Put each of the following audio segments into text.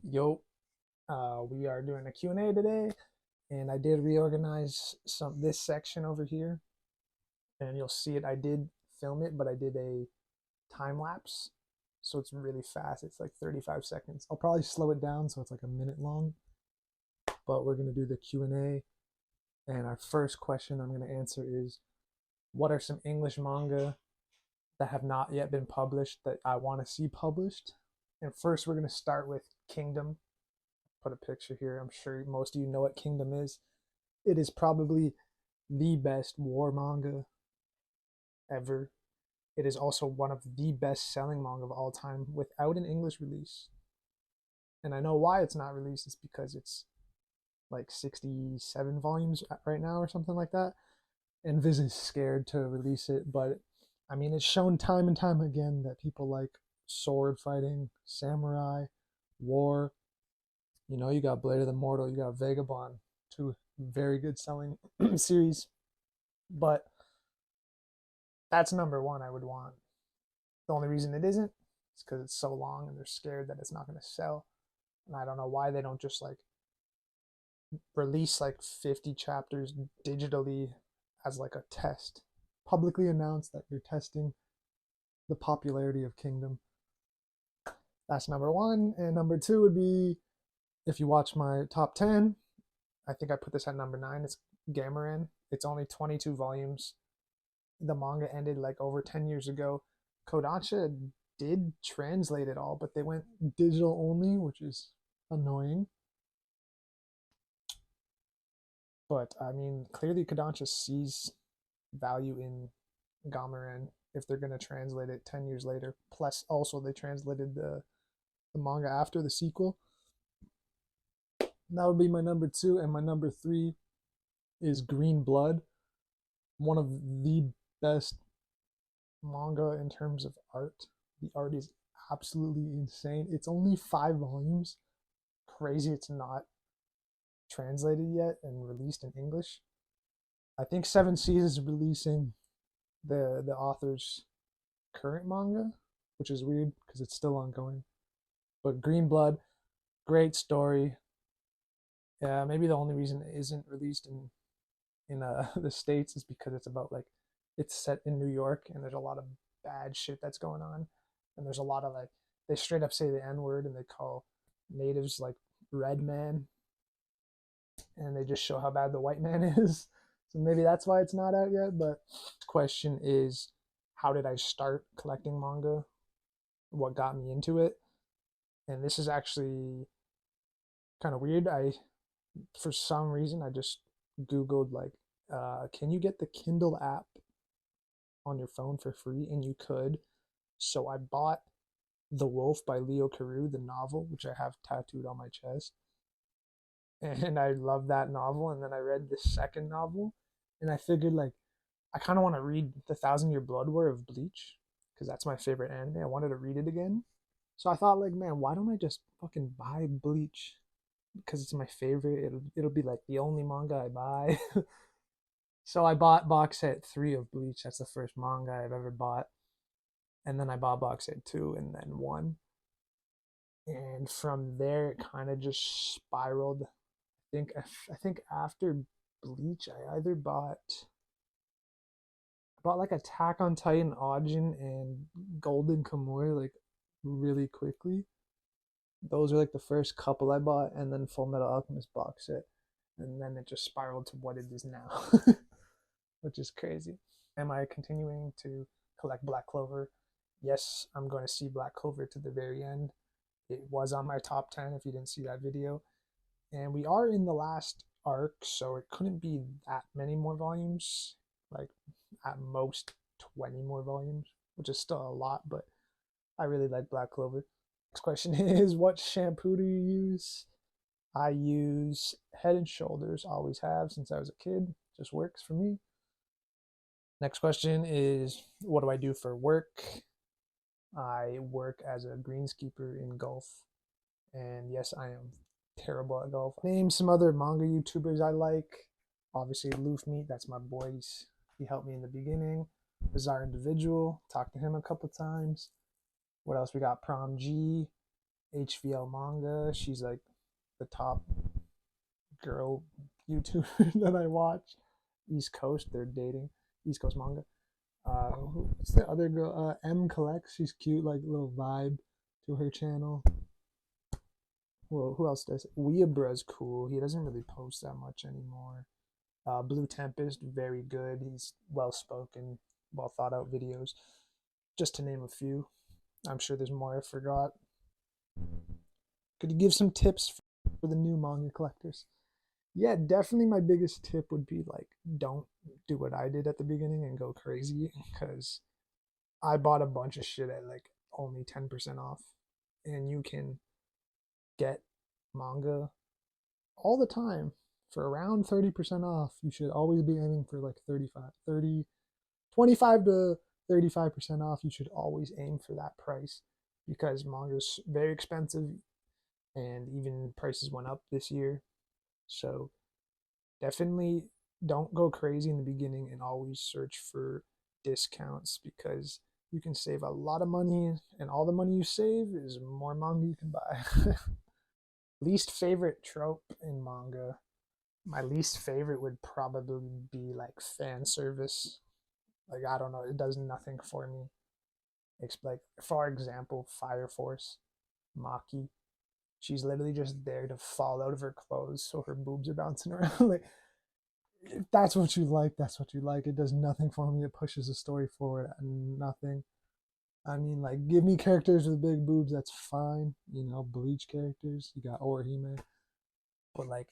Yo, we are doing a Q&A today, and I did reorganize this section over here, and you'll see it. I did film it, but I did a time lapse, so it's really fast. It's like 35 seconds. I'll probably slow it down so it's like a minute long, but we're gonna do the Q&A, and our first question I'm gonna answer is, what are some English manga that have not yet been published that I want to see published? And first, we're gonna start with Kingdom. Put a picture here. I'm sure most of you know what Kingdom is. It is probably the best war manga ever. It is also one of the best selling manga of all time without an English release. And I know why it's not released. It's because it's like 67 volumes right now or something like that. And Viz is scared to release it. But I mean, it's shown time and time again that people like sword fighting, samurai, war. You know, you got Blade of the Mortal, you got Vagabond, two very good selling series. But that's number one I would want. The only reason it isn't is because it's so long and they're scared that it's not going to sell. And I don't know why they don't just like release like 50 chapters digitally as like a test. Publicly announce that you're testing the popularity of Kingdom. That's number one. And number two would be, if you watch my top 10, I think I put this at number nine. It's Gameran. It's only 22 volumes. The manga ended like over 10 years ago. Kodansha did translate it all, but they went digital only, which is annoying. But I mean, clearly Kodansha sees value in Gameran if they're going to translate it 10 years later. Plus, also, they translated the manga after the sequel. That would be my number two. And my number three is Green Blood, one of the best manga in terms of art. The art is absolutely insane. It's only 5 volumes. Crazy it's not translated yet and released in English. I think Seven Seas is releasing the author's current manga, which is weird because it's still ongoing. But Green Blood, great story. Yeah, maybe the only reason it isn't released in the states is because it's about like it's set in New York and there's a lot of bad shit that's going on, and there's a lot of like they straight up say the N word and they call natives like red man, and they just show how bad the white man is. So maybe that's why it's not out yet. But the question is, how did I start collecting manga? What got me into it? And this is actually kind of weird. For some reason, I just Googled like, can you get the Kindle app on your phone for free? And you could. So I bought The Wolf by Leo Carew, the novel, which I have tattooed on my chest. And I love that novel. And then I read the second novel, and I figured like I kind of want to read The Thousand Year Blood War of Bleach because that's my favorite anime. I wanted to read it again. So I thought like, man, why don't I just fucking buy Bleach? Because it's my favorite. It'll be like the only manga I buy. So I bought box set 3 of Bleach. That's the first manga I've ever bought. And then I bought box set 2 and then 1. And from there it kind of just spiraled. I think after Bleach I either bought like Attack on Titan Ajin and Golden Kamuy like really quickly. Those are like the first couple I bought, and then Full Metal Alchemist box set, and then it just spiraled to what it is now, which is crazy. Am I continuing to collect Black Clover? Yes, I'm going to see Black Clover to the very end. It was on my top 10 if you didn't see that video. And we are in the last arc, so it couldn't be that many more volumes. Like at most 20 more volumes, which is still a lot, but I really like Black Clover. Next question is, what shampoo do you use? I use Head and Shoulders, always have since I was a kid. Just works for me. Next question is, what do I do for work? I work as a greenskeeper in golf. And yes, I am terrible at golf. Name some other manga YouTubers I like. Obviously, Loof Meat, that's my boy. He helped me in the beginning. Bizarre Individual, talked to him a couple times. What else we got? Prom G. HVL Manga. She's like the top girl YouTuber that I watch. East Coast, they're dating. East Coast Manga. What's the other girl? M Collects. She's cute, like little vibe to her channel. Well, who else does? Weeabra's cool. He doesn't really post that much anymore. Blue Tempest, very good. He's well spoken, well thought out videos. Just to name a few. I'm sure there's more I forgot. Could you give some tips for the new manga collectors? Yeah, definitely my biggest tip would be like, don't do what I did at the beginning and go crazy, because I bought a bunch of shit at like only 10% off. And you can get manga all the time for around 30% off. You should always be aiming for like 35, 30, 25 to 35% off. You should always aim for that price because manga's very expensive and even prices went up this year. So definitely don't go crazy in the beginning and always search for discounts because you can save a lot of money, and all the money you save is more manga you can buy. Least favorite trope in manga. My least favorite would probably be like fan service. Like, I don't know, it does nothing for me. It's like, for example, Fire Force, Maki. She's literally just there to fall out of her clothes so her boobs are bouncing around. Like, if that's what you like, that's what you like. It does nothing for me. It pushes the story forward and nothing. I mean, like, give me characters with big boobs, that's fine. You know, Bleach characters. You got Orihime. But, like,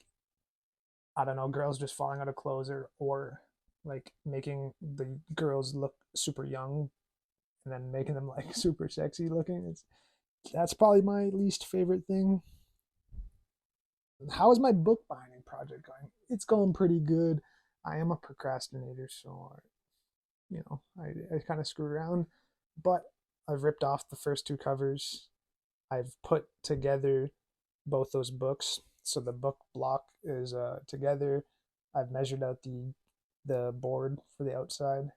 I don't know, girls just falling out of clothes, or like making the girls look super young and then making them like super sexy looking. That's probably my least favorite thing. How is my book binding project going? It's going pretty good. I am a procrastinator, so I kind of screw around, but I've ripped off the first two covers. I've put together both those books, so the book block is together. I've measured out the board for the outside,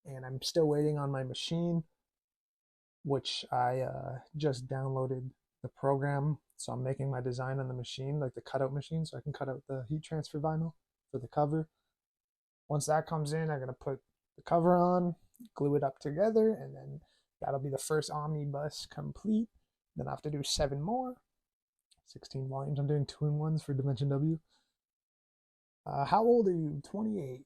and I'm still waiting on my machine, which I just downloaded the program. So I'm making my design on the machine, like the cutout machine, so I can cut out the heat transfer vinyl for the cover. Once that comes in, I'm gonna put the cover on, glue it up together, and then that'll be the first omnibus complete. Then I have to do 7 more, 16 volumes. I'm doing 2-in-1s for Dimension W. How old are you? 28.